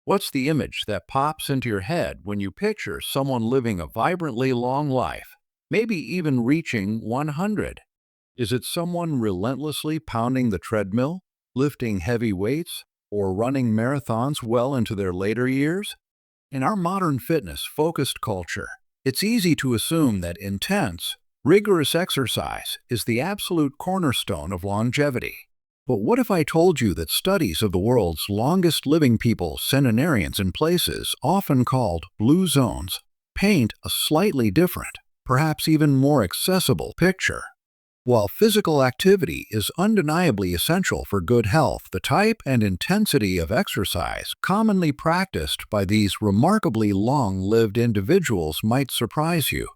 What's the image that pops into your head when you picture someone living a vibrantly long life, maybe even reaching 100? Is it someone relentlessly pounding the treadmill, lifting heavy weights, or running marathons well into their later years? In our modern fitness-focused culture, it's easy to assume that intense, rigorous exercise is the absolute cornerstone of longevity. But what if I told you that studies of the world's longest living people, centenarians in places often called blue zones, paint a slightly different, perhaps even more accessible picture? While physical activity is undeniably essential for good health, the type and intensity of exercise commonly practiced by these remarkably long-lived individuals might surprise you.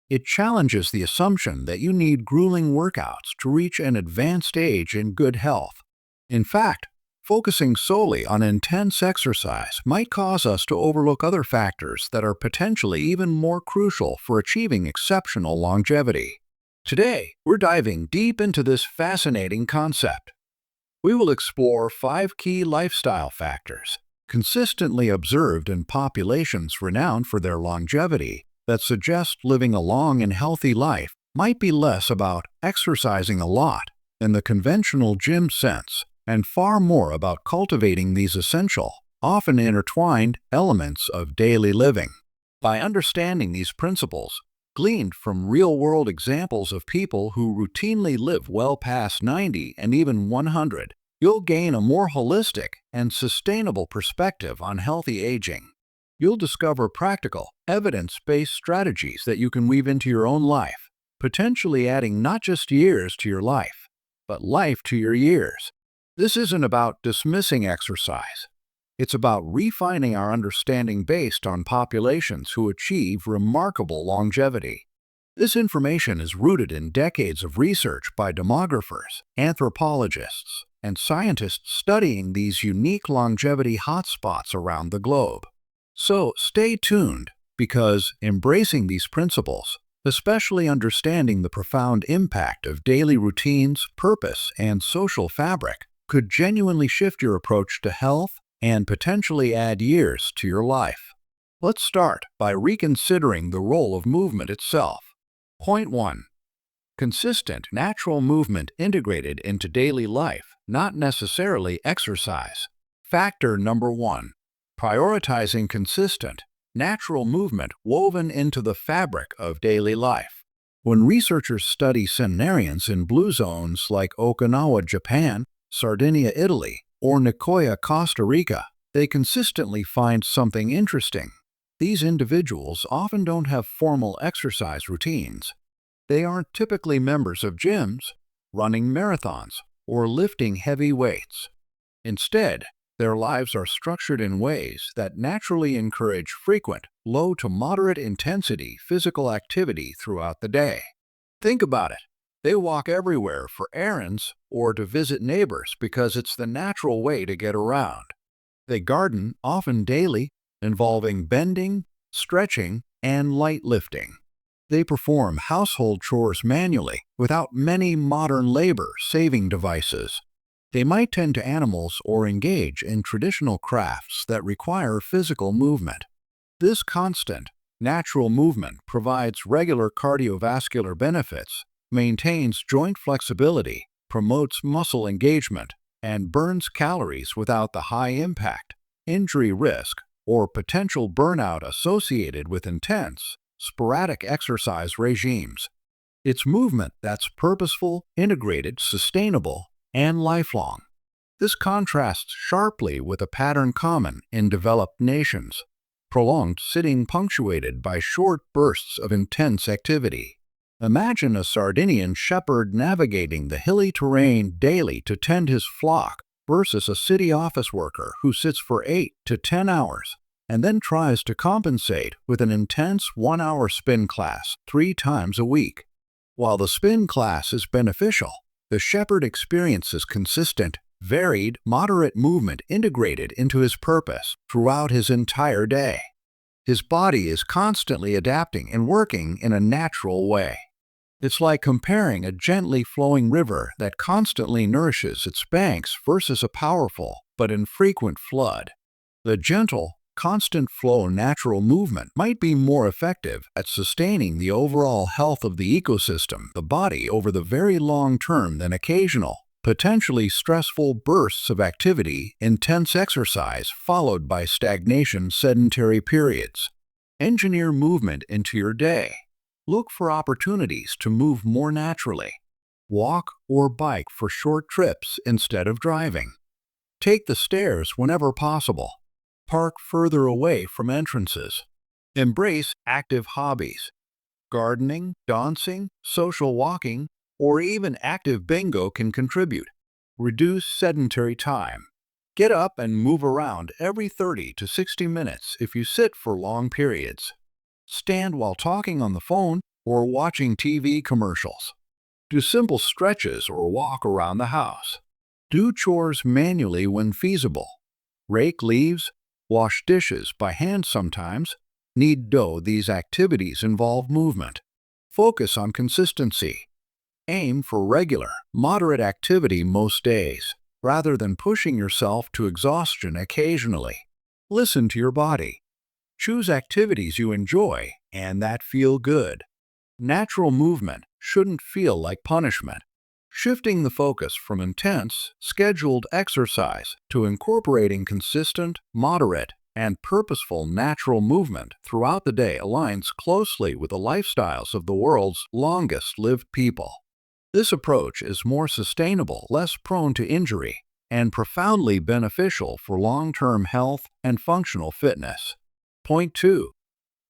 It challenges the assumption that you need grueling workouts to reach an advanced age in good health. In fact, focusing solely on intense exercise might cause us to overlook other factors that are potentially even more crucial for achieving exceptional longevity. Today, we're diving deep into this fascinating concept. We will explore 5 key lifestyle factors, consistently observed in populations renowned for their longevity, that suggest living a long and healthy life might be less about exercising a lot in the conventional gym sense, and far more about cultivating these essential, often intertwined elements of daily living. By understanding these principles, gleaned from real-world examples of people who routinely live well past 90 and even 100, you'll gain a more holistic and sustainable perspective on healthy aging. You'll discover practical, evidence-based strategies that you can weave into your own life, potentially adding not just years to your life, but life to your years. This isn't about dismissing exercise. It's about refining our understanding based on populations who achieve remarkable longevity. This information is rooted in decades of research by demographers, anthropologists, and scientists studying these unique longevity hotspots around the globe. So stay tuned, because embracing these principles, especially understanding the profound impact of daily routines, purpose, and social fabric, could genuinely shift your approach to health and potentially add years to your life. Let's start by reconsidering the role of movement itself. Point 1. Consistent, natural movement integrated into daily life, not necessarily exercise. Factor number 1. Prioritizing consistent, natural movement woven into the fabric of daily life. When researchers study centenarians in blue zones like Okinawa, Japan, Sardinia, Italy, or Nicoya, Costa Rica, they consistently find something interesting. These individuals often don't have formal exercise routines. They aren't typically members of gyms, running marathons, or lifting heavy weights. Instead, their lives are structured in ways that naturally encourage frequent, low to moderate intensity physical activity throughout the day. Think about it. They walk everywhere for errands or to visit neighbors because it's the natural way to get around. They garden, often daily, involving bending, stretching, and light lifting. They perform household chores manually without many modern labor-saving devices. They might tend to animals or engage in traditional crafts that require physical movement. This constant, natural movement provides regular cardiovascular benefits, maintains joint flexibility, promotes muscle engagement, and burns calories without the high impact, injury risk, or potential burnout associated with intense, sporadic exercise regimes. It's movement that's purposeful, integrated, sustainable, and lifelong. This contrasts sharply with a pattern common in developed nations: prolonged sitting punctuated by short bursts of intense activity. Imagine a Sardinian shepherd navigating the hilly terrain daily to tend his flock versus a city office worker who sits for 8 to 10 hours and then tries to compensate with an intense 1-hour spin class 3 times a week. While the spin class is beneficial, the shepherd experiences consistent, varied, moderate movement integrated into his purpose throughout his entire day. His body is constantly adapting and working in a natural way. It's like comparing a gently flowing river that constantly nourishes its banks versus a powerful but infrequent flood. The gentle, constant flow natural movement might be more effective at sustaining the overall health of the ecosystem, the body, over the very long term than occasional, potentially stressful bursts of activity, intense exercise followed by stagnation sedentary periods. Engineer movement into your day. Look for opportunities to move more naturally. Walk or bike for short trips instead of driving. Take the stairs whenever possible. Park further away from entrances. Embrace active hobbies. Gardening, dancing, social walking, or even active bingo can contribute. Reduce sedentary time. Get up and move around every 30 to 60 minutes if you sit for long periods. Stand while talking on the phone or watching TV commercials. Do simple stretches or walk around the house. Do chores manually when feasible. Rake leaves, wash dishes by hand sometimes. Knead dough. These activities involve movement. Focus on consistency. Aim for regular, moderate activity most days, rather than pushing yourself to exhaustion occasionally. Listen to your body. Choose activities you enjoy and that feel good. Natural movement shouldn't feel like punishment. Shifting the focus from intense, scheduled exercise to incorporating consistent, moderate, and purposeful natural movement throughout the day aligns closely with the lifestyles of the world's longest-lived people. This approach is more sustainable, less prone to injury, and profoundly beneficial for long-term health and functional fitness. Point 2.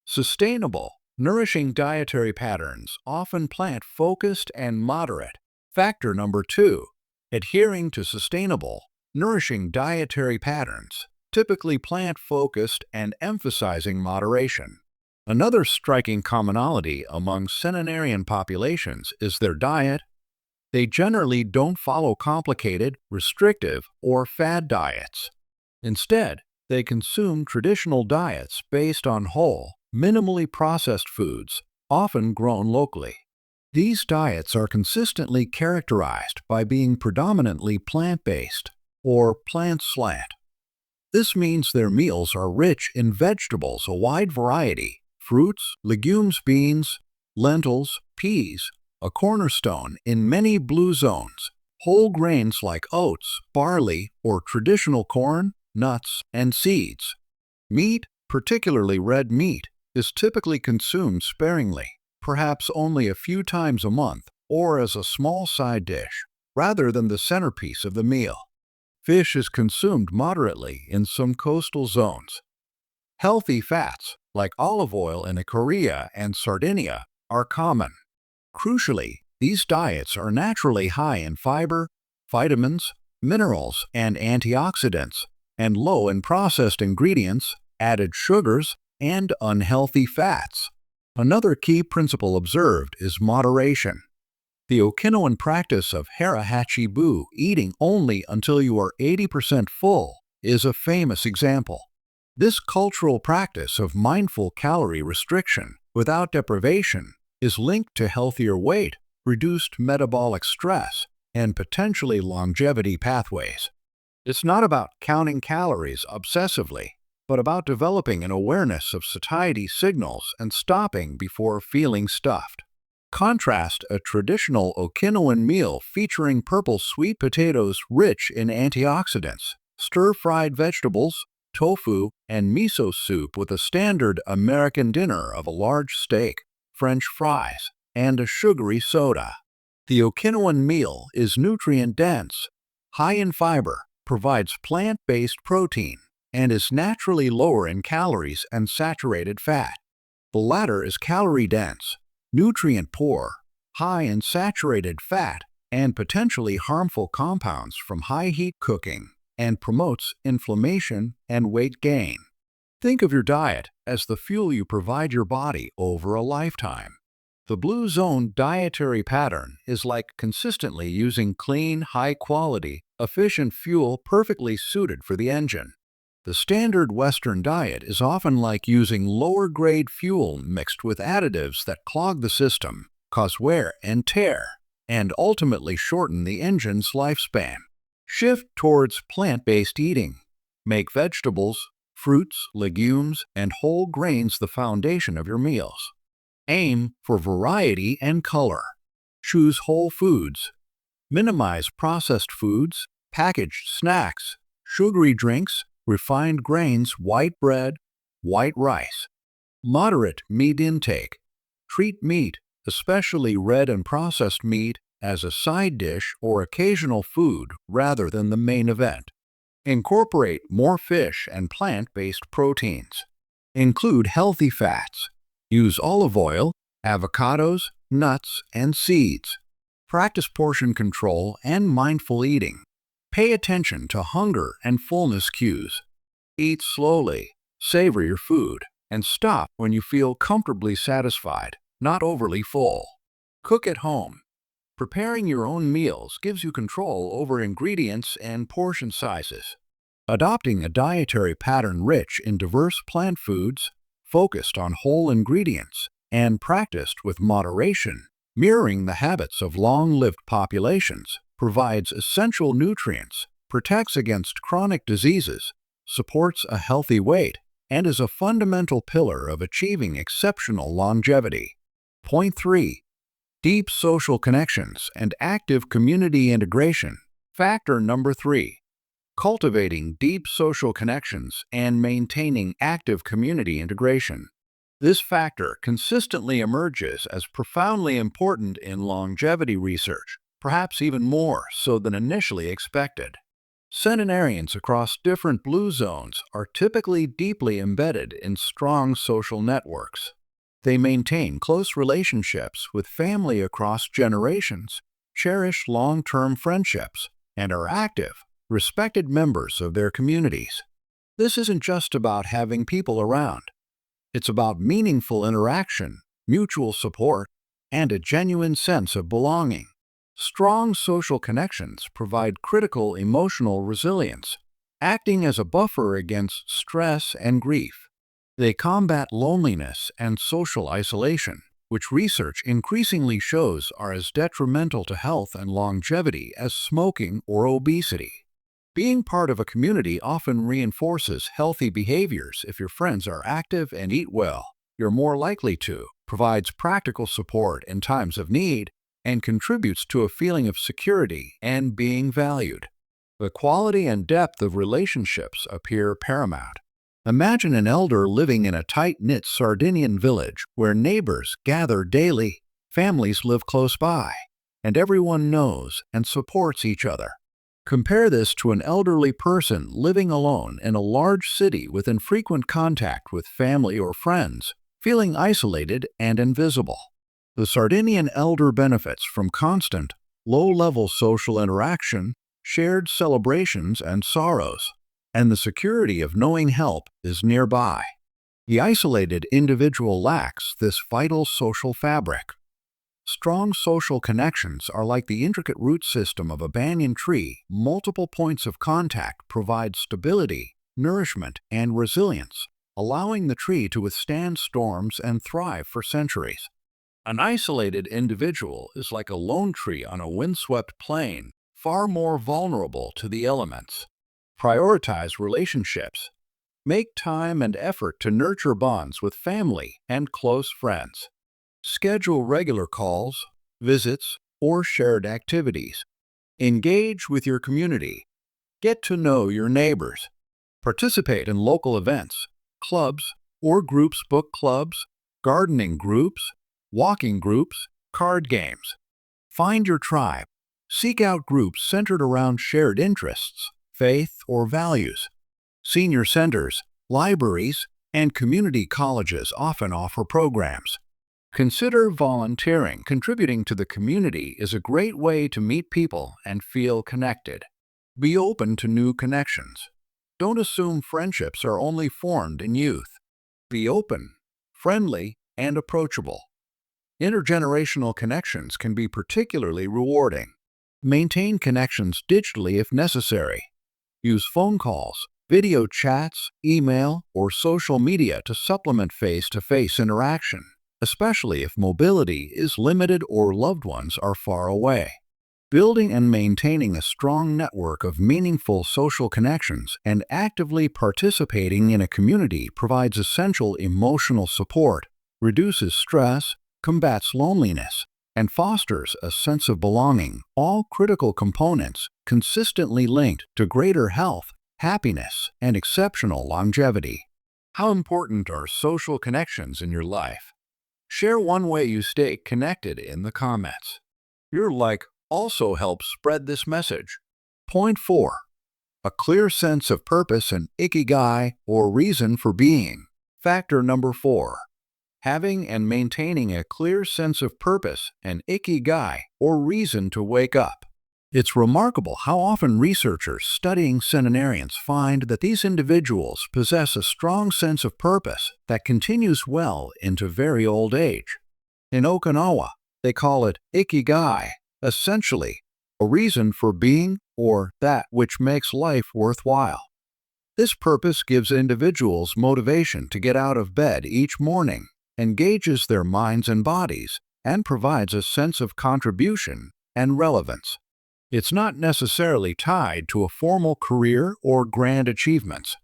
Sustainable, nourishing dietary patterns often plant-focused and moderate. Factor number 2. Adhering to sustainable, nourishing dietary patterns, typically plant-focused and emphasizing moderation. Another striking commonality among centenarian populations is their diet. They generally don't follow complicated, restrictive, or fad diets. Instead, they consume traditional diets based on whole, minimally processed foods, often grown locally. These diets are consistently characterized by being predominantly plant-based or plant-slant. This means their meals are rich in vegetables, a wide variety, fruits, legumes, beans, lentils, peas, a cornerstone in many blue zones, whole grains like oats, barley, or traditional corn, nuts, and seeds. Meat, particularly red meat, is typically consumed sparingly, perhaps only a few times a month or as a small side dish, rather than the centerpiece of the meal. Fish is consumed moderately in some coastal zones. Healthy fats, like olive oil in Korea and Sardinia, are common. Crucially, these diets are naturally high in fiber, vitamins, minerals, and antioxidants, and low in processed ingredients, added sugars, and unhealthy fats. Another key principle observed is moderation. The Okinawan practice of hara-hachi-bu, eating only until you are 80% full, is a famous example. This cultural practice of mindful calorie restriction without deprivation is linked to healthier weight, reduced metabolic stress, and potentially longevity pathways. It's not about counting calories obsessively, but about developing an awareness of satiety signals and stopping before feeling stuffed. Contrast a traditional Okinawan meal featuring purple sweet potatoes rich in antioxidants, stir-fried vegetables, tofu, and miso soup with a standard American dinner of a large steak, French fries, and a sugary soda. The Okinawan meal is nutrient-dense, high in fiber, provides plant-based protein, and is naturally lower in calories and saturated fat. The latter is calorie-dense, nutrient-poor, high in saturated fat, and potentially harmful compounds from high-heat cooking, and promotes inflammation and weight gain. Think of your diet as the fuel you provide your body over a lifetime. The Blue Zone dietary pattern is like consistently using clean, high-quality, efficient fuel perfectly suited for the engine. The standard Western diet is often like using lower-grade fuel mixed with additives that clog the system, cause wear and tear, and ultimately shorten the engine's lifespan. Shift towards plant-based eating. Make vegetables, Fruits, legumes, and whole grains the foundation of your meals. Aim for variety and color. Choose whole foods. Minimize processed foods, packaged snacks, sugary drinks, refined grains, white bread, white rice. Moderate meat intake. Treat meat, especially red and processed meat, as a side dish or occasional food rather than the main event. Incorporate more fish and plant-based proteins. Include healthy fats. Use olive oil, avocados, nuts, and seeds. Practice portion control and mindful eating. Pay attention to hunger and fullness cues. Eat slowly, savor your food, and stop when you feel comfortably satisfied, not overly full. Cook at home. Preparing your own meals gives you control over ingredients and portion sizes. Adopting a dietary pattern rich in diverse plant foods, focused on whole ingredients, and practiced with moderation, mirroring the habits of long-lived populations, provides essential nutrients, protects against chronic diseases, supports a healthy weight, and is a fundamental pillar of achieving exceptional longevity. Point 3. Deep social connections and active community integration. Factor number 3. Cultivating deep social connections and maintaining active community integration. This factor consistently emerges as profoundly important in longevity research, perhaps even more so than initially expected. Centenarians across different blue zones are typically deeply embedded in strong social networks. They maintain close relationships with family across generations, cherish long-term friendships, and are active, respected members of their communities. This isn't just about having people around. It's about meaningful interaction, mutual support, and a genuine sense of belonging. Strong social connections provide critical emotional resilience, acting as a buffer against stress and grief. They combat loneliness and social isolation, which research increasingly shows are as detrimental to health and longevity as smoking or obesity. Being part of a community often reinforces healthy behaviors. If your friends are active and eat well, you're more likely to, provides practical support in times of need, and contributes to a feeling of security and being valued. The quality and depth of relationships appear paramount. Imagine an elder living in a tight-knit Sardinian village where neighbors gather daily, families live close by, and everyone knows and supports each other. Compare this to an elderly person living alone in a large city with infrequent contact with family or friends, feeling isolated and invisible. The Sardinian elder benefits from constant, low-level social interaction, shared celebrations and sorrows, and the security of knowing help is nearby. The isolated individual lacks this vital social fabric. Strong social connections are like the intricate root system of a banyan tree. Multiple points of contact provide stability, nourishment, and resilience, allowing the tree to withstand storms and thrive for centuries. An isolated individual is like a lone tree on a windswept plain, far more vulnerable to the elements. Prioritize relationships. Make time and effort to nurture bonds with family and close friends. Schedule regular calls, visits, or shared activities. Engage with your community. Get to know your neighbors. Participate in local events, clubs or groups, book clubs, gardening groups, walking groups, card games. Find your tribe. Seek out groups centered around shared interests, faith, or values. Senior centers, libraries, and community colleges often offer programs. Consider volunteering. Contributing to the community is a great way to meet people and feel connected. Be open to new connections. Don't assume friendships are only formed in youth. Be open, friendly, and approachable. Intergenerational connections can be particularly rewarding. Maintain connections digitally if necessary. Use phone calls, video chats, email, or social media to supplement face-to-face interaction, especially if mobility is limited or loved ones are far away. Building and maintaining a strong network of meaningful social connections and actively participating in a community provides essential emotional support, reduces stress, combats loneliness, and fosters a sense of belonging, all critical components consistently linked to greater health, happiness, and exceptional longevity. How important are social connections in your life? Share one way you stay connected in the comments. Your like also helps spread this message. Point 4. A clear sense of purpose and ikigai, or reason for being. Factor number 4. Having and maintaining a clear sense of purpose and ikigai, or reason to wake up. It's remarkable how often researchers studying centenarians find that these individuals possess a strong sense of purpose that continues well into very old age. In Okinawa, they call it ikigai, essentially a reason for being or that which makes life worthwhile. This purpose gives individuals motivation to get out of bed each morning, engages their minds and bodies, and provides a sense of contribution and relevance. It's not necessarily tied to a formal career or grand achievements.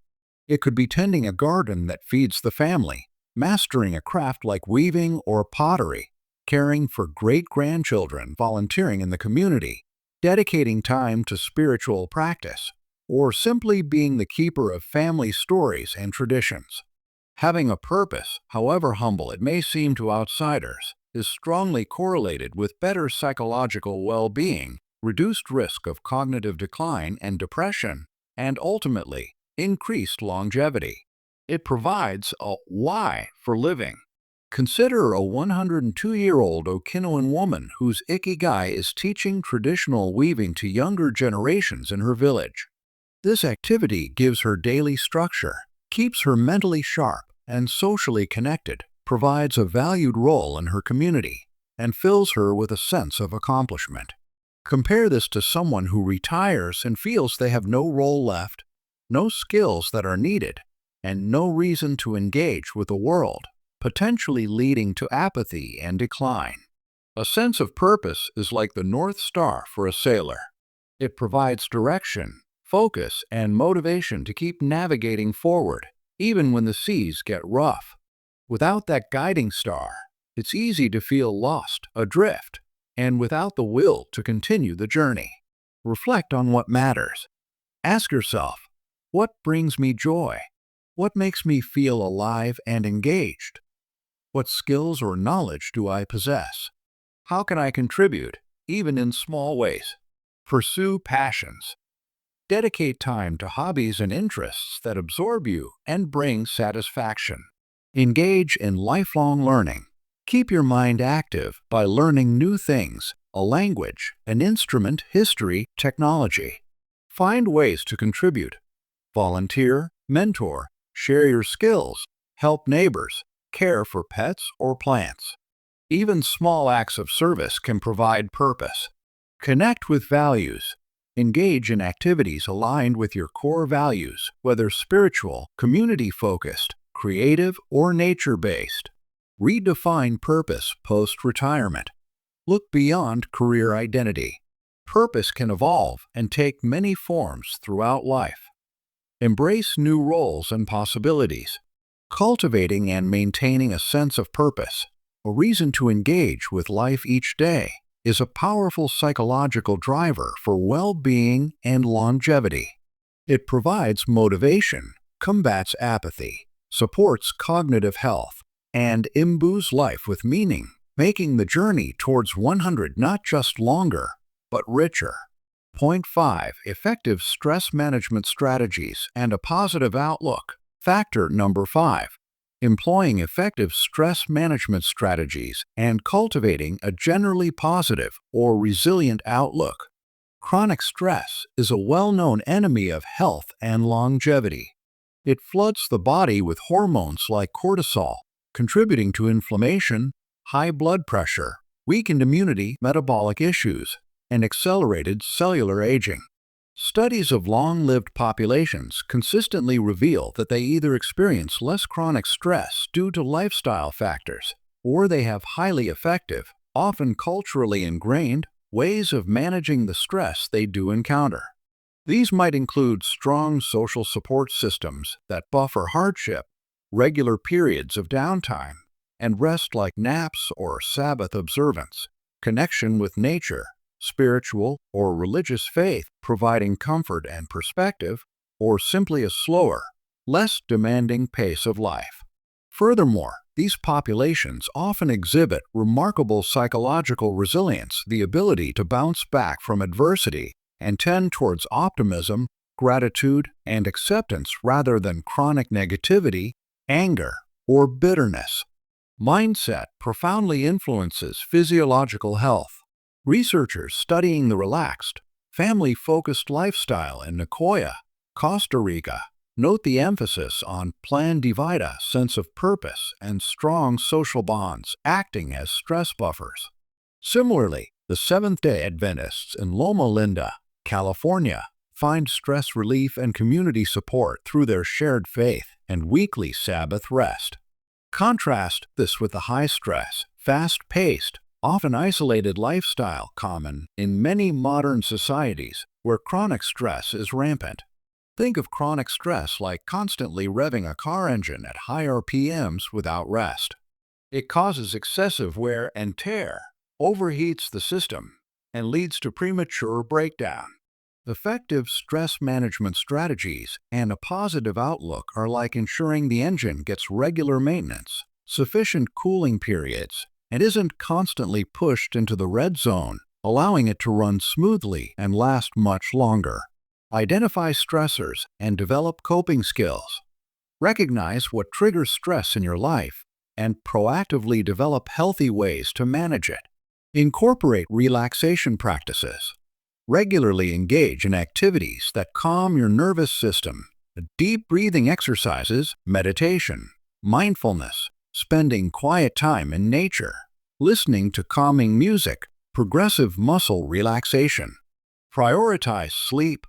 It could be tending a garden that feeds the family, mastering a craft like weaving or pottery, caring for great-grandchildren, volunteering in the community, dedicating time to spiritual practice, or simply being the keeper of family stories and traditions. Having a purpose, however humble it may seem to outsiders, is strongly correlated with better psychological well-being, reduced risk of cognitive decline and depression, and ultimately, increased longevity. It provides a why for living. Consider a 102-year-old Okinawan woman whose ikigai is teaching traditional weaving to younger generations in her village. This activity gives her daily structure, keeps her mentally sharp and socially connected, provides a valued role in her community, and fills her with a sense of accomplishment. Compare this to someone who retires and feels they have no role left, no skills that are needed, and no reason to engage with the world, potentially leading to apathy and decline. A sense of purpose is like the North Star for a sailor. It provides direction, focus, and motivation to keep navigating forward, even when the seas get rough. Without that guiding star, it's easy to feel lost, adrift, and without the will to continue the journey. Reflect on what matters. Ask yourself, what brings me joy? What makes me feel alive and engaged? What skills or knowledge do I possess? How can I contribute, even in small ways? Pursue passions. Dedicate time to hobbies and interests that absorb you and bring satisfaction. Engage in lifelong learning. Keep your mind active by learning new things, a language, an instrument, history, technology. Find ways to contribute. Volunteer, mentor, share your skills, help neighbors, care for pets or plants. Even small acts of service can provide purpose. Connect with values. Engage in activities aligned with your core values, whether spiritual, community-focused, creative, or nature-based. Redefine purpose post-retirement. Look beyond career identity. Purpose can evolve and take many forms throughout life. Embrace new roles and possibilities. Cultivating and maintaining a sense of purpose, a reason to engage with life each day, is a powerful psychological driver for well-being and longevity. It provides motivation, combats apathy, supports cognitive health, and imbues life with meaning, making the journey towards 100 not just longer, but richer. Point 5. Effective stress management strategies and a positive outlook. Factor number 5. Employing effective stress management strategies and cultivating a generally positive or resilient outlook. Chronic stress is a well-known enemy of health and longevity. It floods the body with hormones like cortisol, contributing to inflammation, high blood pressure, weakened immunity, metabolic issues, and accelerated cellular aging. Studies of long-lived populations consistently reveal that they either experience less chronic stress due to lifestyle factors, or they have highly effective, often culturally ingrained, ways of managing the stress they do encounter. These might include strong social support systems that buffer hardship, regular periods of downtime, and rest like naps or Sabbath observance, connection with nature, spiritual or religious faith providing comfort and perspective, or simply a slower, less demanding pace of life. Furthermore, these populations often exhibit remarkable psychological resilience, the ability to bounce back from adversity, and tend towards optimism, gratitude, and acceptance rather than chronic negativity, anger, or bitterness. Mindset profoundly influences physiological health. Researchers studying the relaxed, family-focused lifestyle in Nicoya, Costa Rica, note the emphasis on plan de vida, sense of purpose, and strong social bonds acting as stress buffers. Similarly, the Seventh-day Adventists in Loma Linda, California, find stress relief and community support through their shared faith and weekly Sabbath rest. Contrast this with the high-stress, fast-paced, often isolated lifestyle common in many modern societies where chronic stress is rampant. Think of chronic stress like constantly revving a car engine at high RPMs without rest. It causes excessive wear and tear, overheats the system, and leads to premature breakdown. Effective stress management strategies and a positive outlook are like ensuring the engine gets regular maintenance, sufficient cooling periods, and isn't constantly pushed into the red zone, allowing it to run smoothly and last much longer. Identify stressors and develop coping skills. Recognize what triggers stress in your life and proactively develop healthy ways to manage it. Incorporate relaxation practices. Regularly engage in activities that calm your nervous system. Deep breathing exercises, meditation, mindfulness, spending quiet time in nature, listening to calming music, progressive muscle relaxation. Prioritize sleep.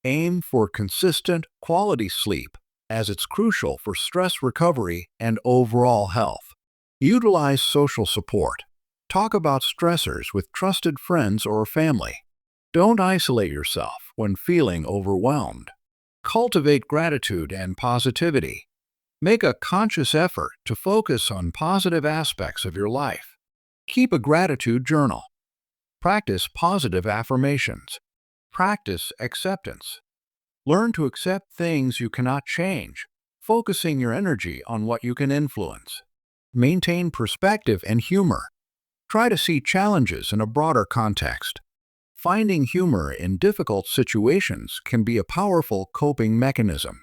Aim for consistent, quality sleep, as it's crucial for stress recovery and overall health. Utilize social support. Talk about stressors with trusted friends or family. Don't isolate yourself when feeling overwhelmed. Cultivate gratitude and positivity. Make a conscious effort to focus on positive aspects of your life. Keep a gratitude journal. Practice positive affirmations. Practice acceptance. Learn to accept things you cannot change, focusing your energy on what you can influence. Maintain perspective and humor. Try to see challenges in a broader context. Finding humor in difficult situations can be a powerful coping mechanism.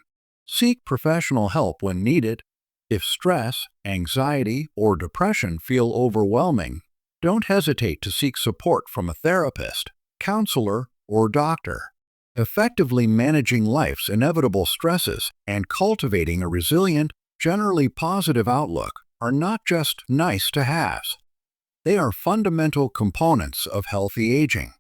Seek professional help when needed. If stress, anxiety, or depression feel overwhelming, don't hesitate to seek support from a therapist, counselor, or doctor. Effectively managing life's inevitable stresses and cultivating a resilient, generally positive outlook are not just nice-to-haves. They are fundamental components of healthy aging.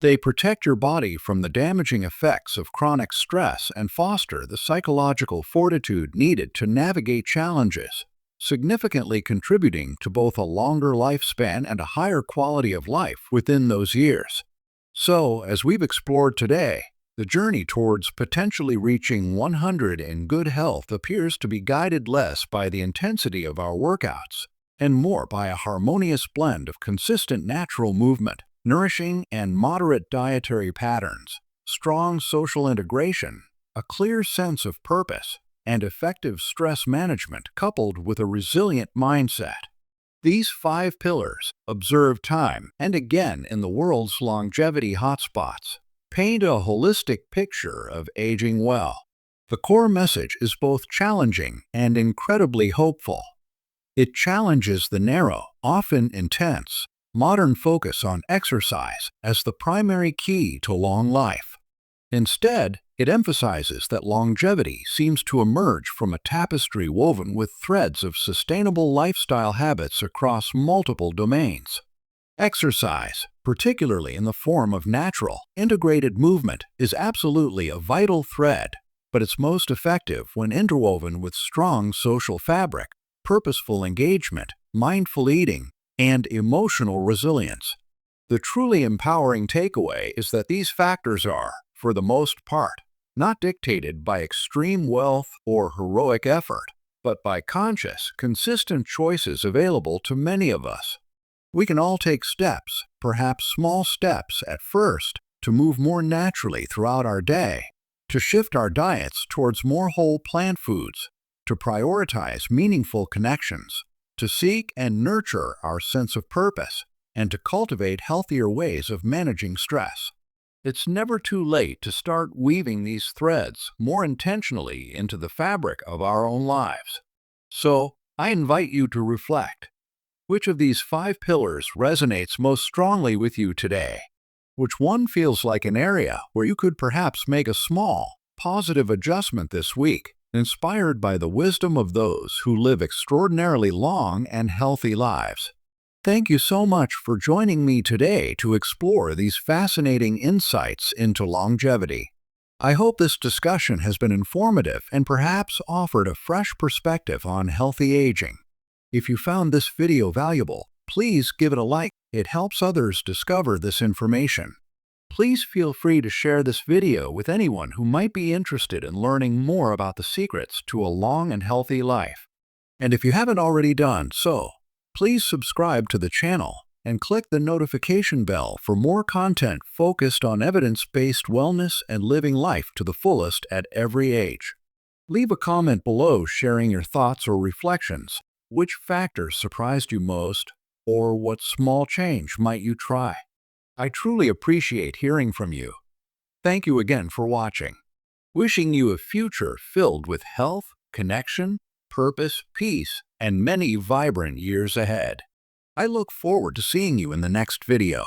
They protect your body from the damaging effects of chronic stress and foster the psychological fortitude needed to navigate challenges, significantly contributing to both a longer lifespan and a higher quality of life within those years. So, as we've explored today, the journey towards potentially reaching 100 in good health appears to be guided less by the intensity of our workouts and more by a harmonious blend of consistent natural movement, nourishing and moderate dietary patterns, strong social integration, a clear sense of purpose, and effective stress management coupled with a resilient mindset. These 5 pillars, observed time and again in the world's longevity hotspots, paint a holistic picture of aging well. The core message is both challenging and incredibly hopeful. It challenges the narrow, often intense, modern focus on exercise as the primary key to long life. Instead, it emphasizes that longevity seems to emerge from a tapestry woven with threads of sustainable lifestyle habits across multiple domains. Exercise, particularly in the form of natural, integrated movement, is absolutely a vital thread, but it's most effective when interwoven with strong social fabric, purposeful engagement, mindful eating, and emotional resilience. The truly empowering takeaway is that these factors are, for the most part, not dictated by extreme wealth or heroic effort, but by conscious, consistent choices available to many of us. We can all take steps, perhaps small steps at first, to move more naturally throughout our day, to shift our diets towards more whole plant foods, to prioritize meaningful connections, to seek and nurture our sense of purpose, and to cultivate healthier ways of managing stress. It's never too late to start weaving these threads more intentionally into the fabric of our own lives. So, I invite you to reflect. Which of these 5 pillars resonates most strongly with you today? Which one feels like an area where you could perhaps make a small, positive adjustment this week, inspired by the wisdom of those who live extraordinarily long and healthy lives? Thank you so much for joining me today to explore these fascinating insights into longevity. I hope this discussion has been informative and perhaps offered a fresh perspective on healthy aging. If you found this video valuable, please give it a like. It helps others discover this information. Please feel free to share this video with anyone who might be interested in learning more about the secrets to a long and healthy life. And if you haven't already done so, please subscribe to the channel and click the notification bell for more content focused on evidence-based wellness and living life to the fullest at every age. Leave a comment below sharing your thoughts or reflections. Which factors surprised you most, or what small change might you try? I truly appreciate hearing from you. Thank you again for watching. Wishing you a future filled with health, connection, purpose, peace, and many vibrant years ahead. I look forward to seeing you in the next video.